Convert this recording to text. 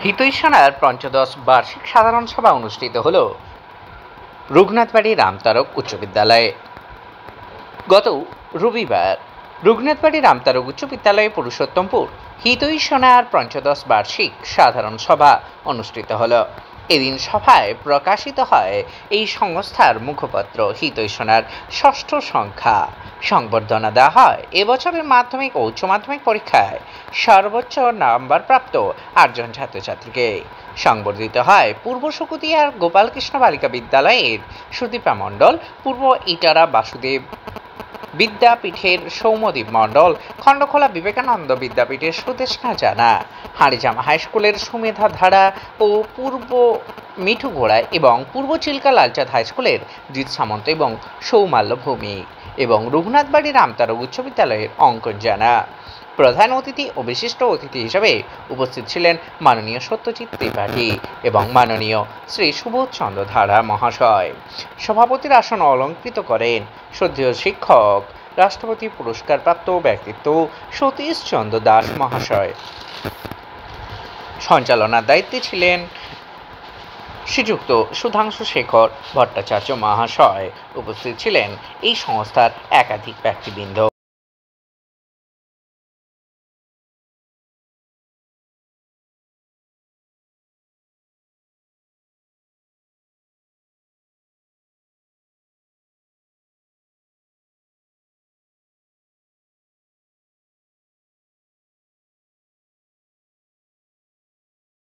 হিতৈষণার পঞ্চদশ বার্ষিক সাধারণ সভা অনুষ্ঠিত হল রঘুনাথবাড়ি রামতারক উচ্চ বিদ্যালয়ে। গত রবিবার রঘুনাথবাড়ি রামতারক উচ্চ বিদ্যালয়ে পুরুষোত্তমপুর হিতৈষণার পঞ্চদশ বার্ষিক সাধারণ সভা অনুষ্ঠিত হল। এদিন সভায় প্রকাশিত হয় এই সংস্থার মুখপত্র হিতৈষণার ষষ্ঠ সংখ্যা। সংবর্ধনা দেওয়া হয় এবছরের মাধ্যমিক ও উচ্চ মাধ্যমিক পরীক্ষায় সর্বোচ্চ নাম্বারপ্রাপ্ত 8 জন ছাত্রছাত্রীকে। সংবর্ধিত হয় পূর্ব সুকুতিয়ার গোপালকৃষ্ণ বালিকা বিদ্যালয়ের সুদীপা মণ্ডল, পূর্ব ইটারা বাসুদেব বিদ্যাপীঠের সৌম্যদীপ মণ্ডল, খণ্ডখোলা বিবেকানন্দ বিদ্যাপীঠের সুদেষ্ণা জানা, হাড়িজামা হাইস্কুলের সুমেধা ধারা ও পূর্ব মিঠুঘোড়া এবং পূর্ব চিল্কা লালচাঁদ হাইস্কুলের জিৎ সামন্ত এবং সৌমাল্য ভৌমিক এবং রঘুনাথবাড়ি রামতারক উচ্চ বিদ্যালয়ের অঙ্কন জানা। প্রধান অতিথি ও বিশিষ্ট অতিথি হিসেবে উপস্থিত ছিলেন মাননীয় সত্যজিৎ ত্রিপাঠী এবং মাননীয় শ্রী সুবোধ চন্দ্র ধারা মহাশয়। সভাপতির আসন অলঙ্কৃত করেন শ্রদ্ধেয় শিক্ষক, রাষ্ট্রপতি পুরস্কারপ্রাপ্ত ব্যক্তিত্ব সতীশ চন্দ্র দাস মহাশয়। সঞ্চালনার দায়িত্বে ছিলেন শ্রীযুক্ত সুধাংশু শেখর ভট্টাচার্য মহাশয়। উপস্থিত ছিলেন এই সংস্থার একাধিক ব্যক্তিবৃন্দ।